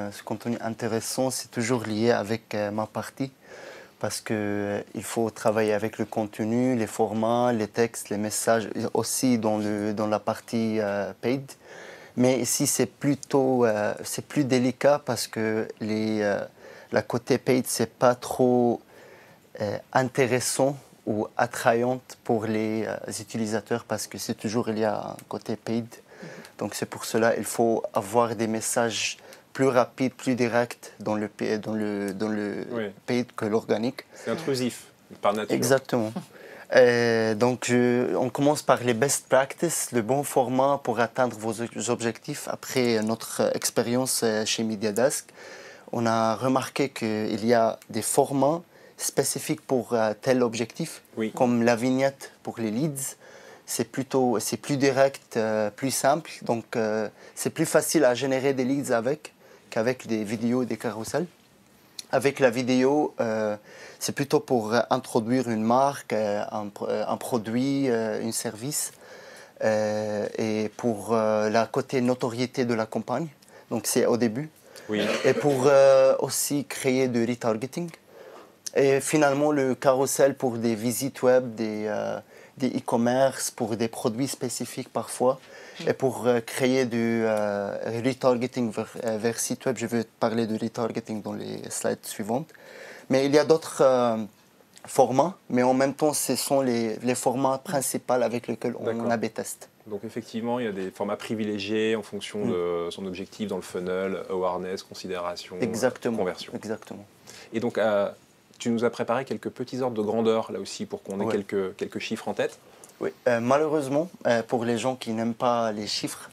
intéressant. C'est toujours lié avec ma partie parce qu'il faut travailler avec le contenu, les formats, les textes, les messages, aussi dans la partie paid. Mais ici, c'est plus délicat parce que la côté paid, c'est pas trop intéressant ou attrayante pour les utilisateurs parce que c'est toujours il y a un côté paid. Donc c'est pour cela il faut avoir des messages plus rapides, plus directs dans le Oui. paid que l'organique. C'est intrusif par nature. Exactement. Donc on commence par les best practices, le bon format pour atteindre vos objectifs. Après notre expérience chez MediaDesk, on a remarqué qu'il y a des formats spécifique pour tel objectif, oui. Comme la vignette pour les leads. C'est plus direct, plus simple. Donc, c'est plus facile à générer des leads qu'avec des vidéos, des carousels. Avec la vidéo, c'est plutôt pour introduire une marque, un produit, un service. Et pour la côté notoriété de la campagne. Donc, c'est au début. Oui. Et pour aussi créer du retargeting. Et finalement, le carrousel pour des visites web, des e-commerce, pour des produits spécifiques parfois. Et pour créer du retargeting vers site web, je vais parler de retargeting dans les slides suivantes. Mais il y a d'autres formats, mais en même temps, ce sont les formats principaux avec lesquels on A/B teste. Donc effectivement, il y a des formats privilégiés en fonction de son objectif dans le funnel, awareness, considération, conversion. Exactement. Et donc, tu nous as préparé quelques petits ordres de grandeur, là aussi, pour qu'on ait quelques chiffres en tête. Oui, malheureusement, pour les gens qui n'aiment pas les chiffres,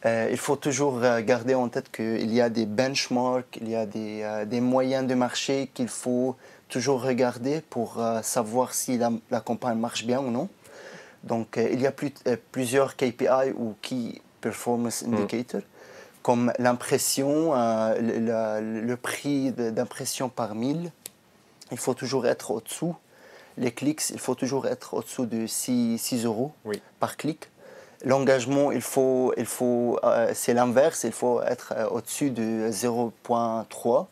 il faut toujours garder en tête qu'il y a des benchmarks, il y a des moyens de marché qu'il faut toujours regarder pour savoir si la campagne marche bien ou non. Donc, il y a plusieurs KPI ou Key Performance Indicators, comme l'impression, le prix d'impression par 1000. Il faut toujours être au-dessous. Les clics, il faut toujours être au-dessous de 6 € par clic. L'engagement, c'est l'inverse. Il faut être au-dessus de 0,3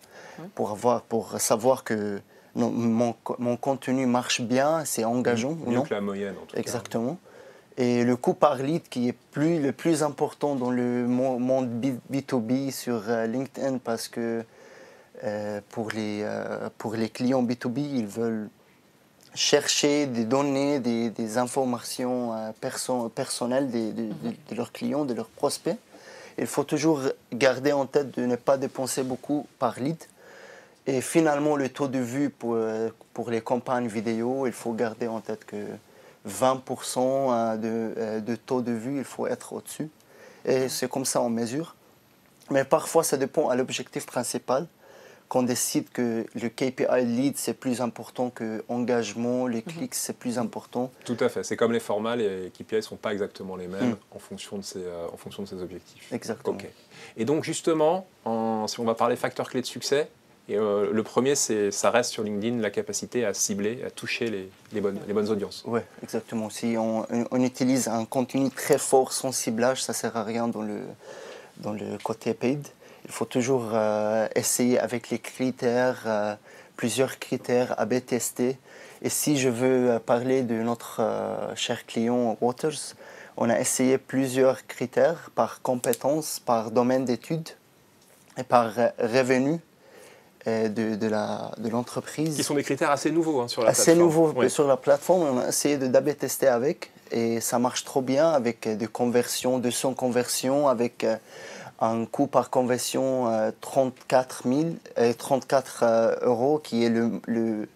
pour savoir que mon contenu marche bien, c'est engageant. Mieux que la moyenne, en tout cas. Exactement. Et le coût par lead qui est le plus important dans le monde B2B sur LinkedIn parce que pour les clients B2B, ils veulent chercher des données, des informations personnelles de leurs clients, de leurs prospects. Il faut toujours garder en tête de ne pas dépenser beaucoup par lead. Et finalement, le taux de vue pour les campagnes vidéo, il faut garder en tête que 20% de taux de vue, il faut être au-dessus. Et c'est comme ça on mesure. Mais parfois, ça dépend à l'objectif principal. Qu'on décide que le KPI lead, c'est plus important que l'engagement, les clics, c'est plus important. Tout à fait. C'est comme les formats, les KPI ne sont pas exactement les mêmes en fonction de ces objectifs. Exactement. Okay. Et donc, justement, si on va parler facteurs clés de succès, le premier, ça reste sur LinkedIn la capacité à cibler, à toucher les bonnes audiences. Oui, exactement. Si on utilise un contenu très fort sans ciblage, ça ne sert à rien dans le côté paid. Il faut toujours essayer avec les critères, plusieurs critères A/B tester. Et si je veux parler de notre cher client Waters, on a essayé plusieurs critères par compétence, par domaine d'études et par revenu de l'entreprise. Qui sont des critères assez nouveaux sur la plateforme. Assez nouveaux sur la plateforme. On a essayé d'A/B tester avec et ça marche trop bien avec des conversions, 200 conversions, avec un coût par conversion 34 euros, qui est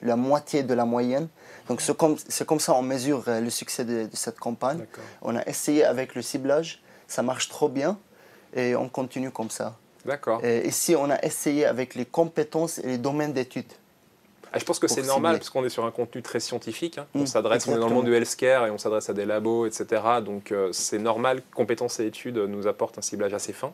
la moitié de la moyenne. Donc c'est comme ça on mesure le succès de cette campagne. On a essayé avec le ciblage, ça marche trop bien et on continue comme ça. D'accord. Ici, on a essayé avec les compétences et les domaines d'études. Je pense que c'est normal parce qu'on est sur un contenu très scientifique. Hein. On est dans le monde du healthcare et on s'adresse à des labos, etc. Donc c'est normal que compétences et études nous apportent un ciblage assez fin.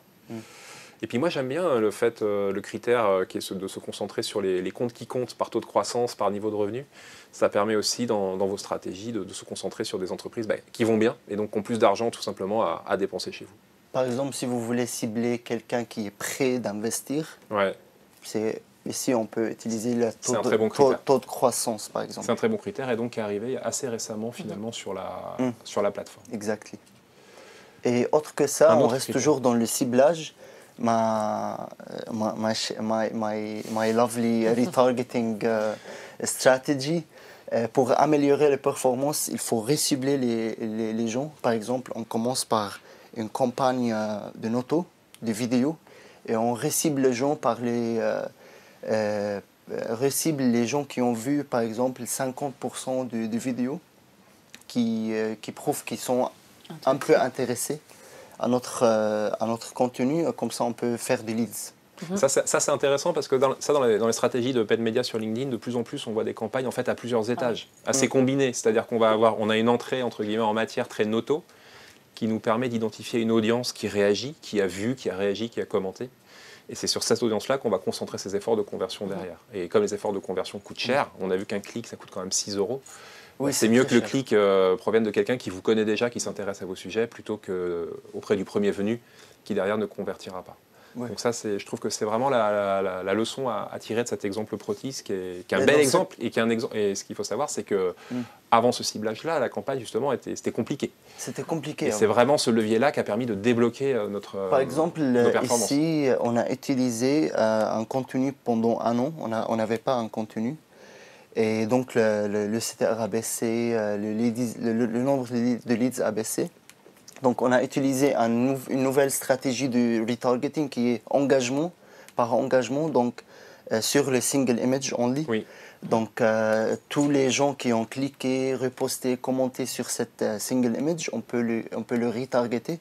Et puis moi j'aime bien le fait, le critère qui est de se concentrer sur les comptes qui comptent par taux de croissance, par niveau de revenu. Ça permet aussi dans vos stratégies de se concentrer sur des entreprises qui vont bien et donc qui ont plus d'argent tout simplement à dépenser chez vous. Par exemple, si vous voulez cibler quelqu'un qui est prêt d'investir, ici on peut utiliser le taux de croissance par exemple. C'est un très bon critère et donc qui est arrivé assez récemment finalement sur la plateforme. Exactement. Et autre que ça, on reste toujours dans le ciblage. My lovely retargeting strategy. Pour améliorer les performances, il faut recibler les gens. Par exemple, on commence par une campagne de noto, de vidéos, et on recible les gens par recible les gens qui ont vu, par exemple, 50% de vidéos qui prouvent qu'ils sont un peu intéressés à notre contenu. Comme ça, on peut faire des leads. Ça c'est intéressant parce que dans les stratégies de paid media sur LinkedIn, de plus en plus, on voit des campagnes en fait à plusieurs étages, assez combinées. C'est-à-dire qu'on a une entrée entre guillemets en matière très noto qui nous permet d'identifier une audience qui réagit, qui a vu, qui a réagi, qui a commenté. Et c'est sur cette audience-là qu'on va concentrer ses efforts de conversion derrière. Et comme les efforts de conversion coûtent cher, on a vu qu'un clic, ça coûte quand même 6 euros. Oui, c'est mieux que le clic provienne de quelqu'un qui vous connaît déjà, qui s'intéresse à vos sujets, plutôt qu'auprès du premier venu, qui derrière ne convertira pas. Oui. Donc ça, je trouve que c'est vraiment la leçon à tirer de cet exemple Protis, qui est un bel exemple. Et ce qu'il faut savoir, c'est que avant ce ciblage-là, la campagne, justement, c'était compliqué. C'était compliqué. Et c'est vraiment ce levier-là qui a permis de débloquer Par exemple, ici, on a utilisé un contenu pendant un an. On n'avait pas un contenu. Et donc, le CTR a baissé, le nombre de leads a baissé. Donc, on a utilisé une nouvelle stratégie de retargeting qui est engagement par engagement, donc sur le single image only. Oui. Donc, tous les gens qui ont cliqué, reposté, commenté sur cette single image, on peut le retargeter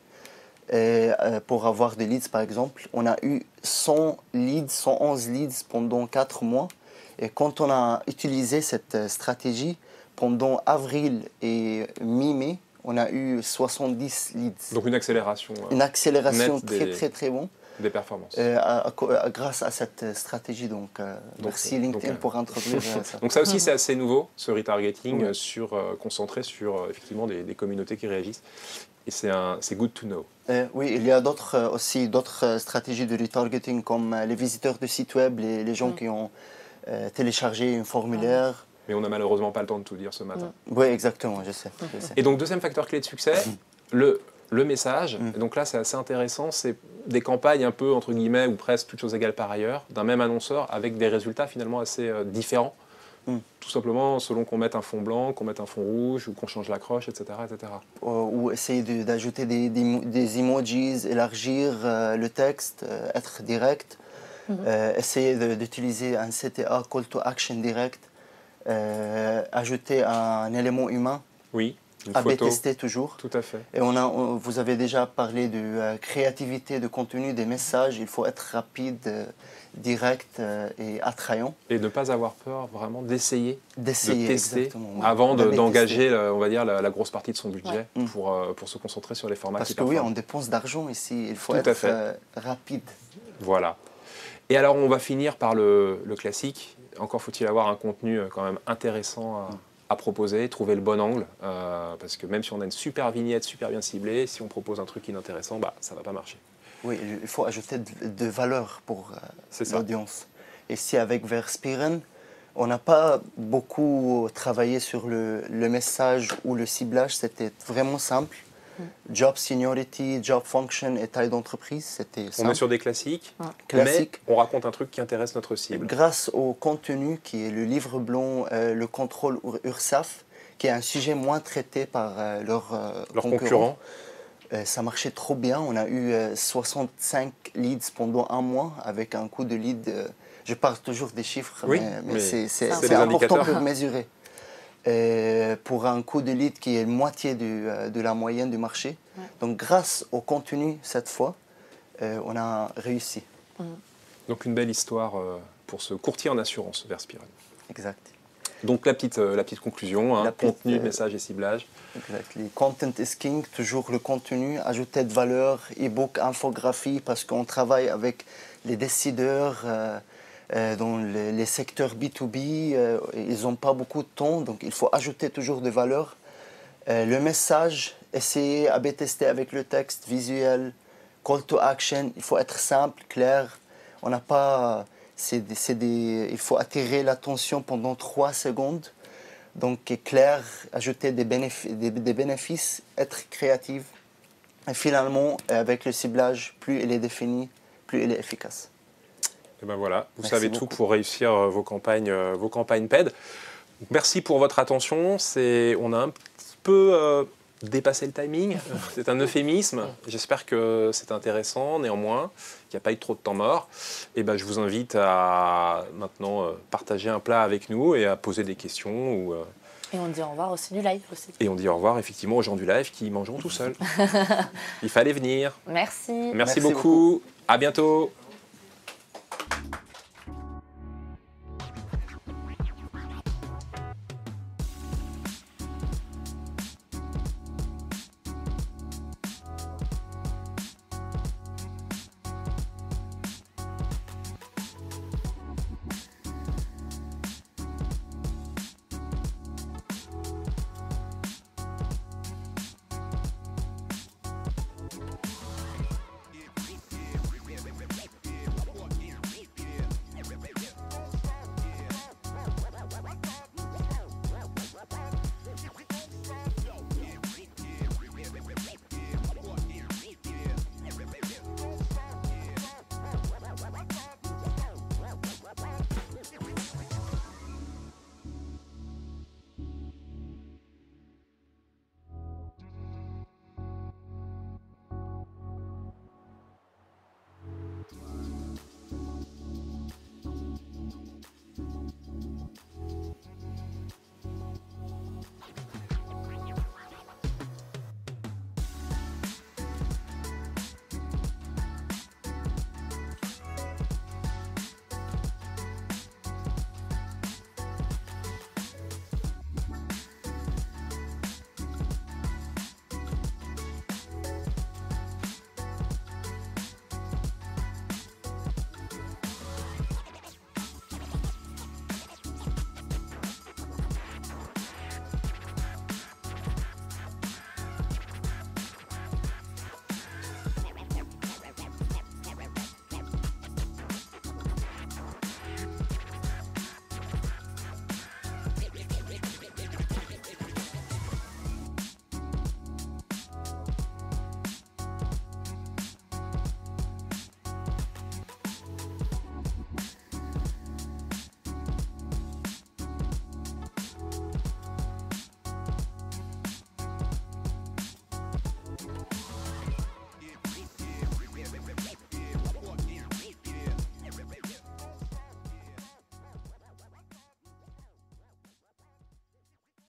pour avoir des leads, par exemple. On a eu 111 leads pendant 4 mois. Et quand on a utilisé cette stratégie, pendant avril et mi-mai, on a eu 70 leads. Donc une accélération. Une accélération très bon. Des performances. Grâce à cette stratégie. Donc merci LinkedIn pour introduire ça. Donc ça aussi c'est assez nouveau, ce retargeting concentré sur effectivement des communautés qui réagissent. Et c'est good to know. Oui, il y a aussi d'autres stratégies de retargeting comme les visiteurs de sites web, les gens qui ont téléchargé un formulaire. Mais on n'a malheureusement pas le temps de tout dire ce matin. Oui, exactement, je sais. Et donc, deuxième facteur clé de succès, le message. Et donc là, c'est assez intéressant. C'est des campagnes un peu, entre guillemets, ou presque toutes choses égales par ailleurs, d'un même annonceur avec des résultats finalement assez différents. Tout simplement selon qu'on mette un fond blanc, qu'on mette un fond rouge, ou qu'on change l'accroche, etc. etc. Ou essayer d'ajouter des emojis, élargir le texte, être direct. Essayer d'utiliser un CTA, Call to Action direct. Ajouter un élément humain. Oui, une A/B photo. tester toujours. Tout à fait. Et vous avez déjà parlé de créativité de contenu, des messages. Il faut être rapide, direct et attrayant. Et ne pas avoir peur vraiment d'essayer, de tester exactement, avant d'engager, on va dire, la grosse partie de son budget pour se concentrer sur les formats Parce qui que oui, performent. on dépense d'argent ici. Il faut Tout à être fait. rapide. Voilà. Et alors, on va finir par le classique. Encore faut-il avoir un contenu quand même intéressant à proposer, trouver le bon angle. Parce que même si on a une super vignette, super bien ciblée, si on propose un truc inintéressant, ça ne va pas marcher. Oui, il faut ajouter de valeur pour l'audience. Et si avec Verspiren, on n'a pas beaucoup travaillé sur le message ou le ciblage, c'était vraiment simple. Job seniority, job function et taille d'entreprise, c'était simple. On est sur des classiques, mais on raconte un truc qui intéresse notre cible. Grâce au contenu qui est le livre blanc, le contrôle URSAF, qui est un sujet moins traité par leurs concurrents, Ça marchait trop bien. On a eu 65 leads pendant un mois avec un coût de lead. Je parle toujours des chiffres, oui, mais c'est des important pour mesurer. Pour un coût de lead qui est moitié de la moyenne du marché. Ouais. Donc grâce au contenu cette fois, on a réussi. Donc une belle histoire pour ce courtier en assurance, Verspiren. Exact. Donc la petite conclusion, hein, contenu, message et ciblage. Exactly. Content is king, toujours le contenu, ajouter de valeur, e-book, infographie, parce qu'on travaille avec les décideurs dans les secteurs B2B, ils n'ont pas beaucoup de temps, donc il faut ajouter toujours de valeur. Le message, essayer AB tester avec le texte, visuel, call to action, il faut être simple, clair. On n'a pas... il faut attirer l'attention pendant 3 secondes. Donc, clair, ajouter des bénéfices, être créatif. Et finalement, avec le ciblage, plus il est défini, plus il est efficace. Et ben voilà, vous Merci savez beaucoup. tout pour réussir vos campagnes PED. Merci pour votre attention. On a un petit peu dépassé le timing. C'est un euphémisme. J'espère que c'est intéressant. Néanmoins, il n'y a pas eu trop de temps mort. Et ben, je vous invite à maintenant partager un plat avec nous et à poser des questions. Et on dit au revoir aussi du live aussi. Et on dit au revoir effectivement aux gens du live qui mangeront tout seuls. Il fallait venir. Merci. Merci beaucoup. À bientôt.